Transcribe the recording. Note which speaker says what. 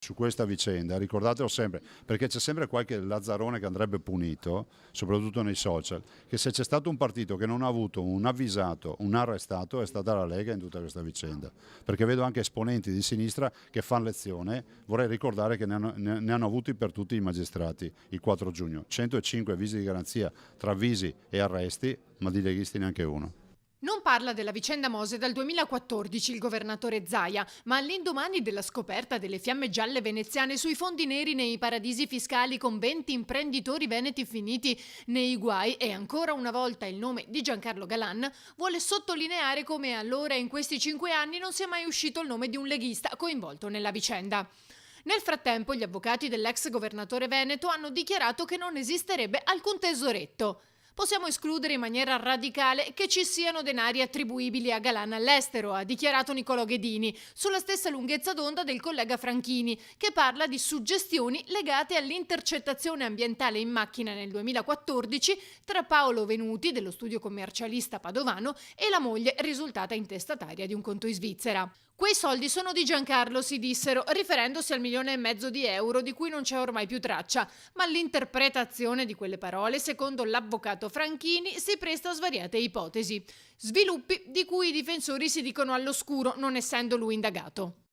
Speaker 1: su questa vicenda, ricordatelo sempre, perché c'è sempre qualche lazzarone che andrebbe punito, soprattutto nei social, che se c'è stato un partito che non ha avuto un avvisato, un arrestato, è stata la Lega in tutta questa vicenda, perché vedo anche esponenti di sinistra che fanno lezione. Vorrei ricordare che ne hanno avuti per tutti i magistrati il 4 giugno, 105 avvisi di garanzia tra avvisi e arresti, ma di leghisti neanche uno.
Speaker 2: Non parla della vicenda Mose dal 2014 il governatore Zaia, ma all'indomani della scoperta delle fiamme gialle veneziane sui fondi neri nei paradisi fiscali con 20 imprenditori veneti finiti nei guai e ancora una volta il nome di Giancarlo Galan, vuole sottolineare come allora in questi 5 anni non sia mai uscito il nome di un leghista coinvolto nella vicenda. Nel frattempo gli avvocati dell'ex governatore veneto hanno dichiarato che non esisterebbe alcun tesoretto. Possiamo escludere in maniera radicale che ci siano denari attribuibili a Galan all'estero, ha dichiarato Niccolò Ghedini, sulla stessa lunghezza d'onda del collega Franchini, che parla di suggestioni legate all'intercettazione ambientale in macchina nel 2014 tra Paolo Venuti, dello studio commercialista padovano, e la moglie risultata intestataria di un conto in Svizzera. Quei soldi sono di Giancarlo, si dissero, riferendosi al 1,5 milioni di euro di cui non c'è ormai più traccia, ma l'interpretazione di quelle parole, secondo l'avvocato Franchini, si presta a svariate ipotesi. Sviluppi di cui i difensori si dicono all'oscuro, non essendo lui indagato.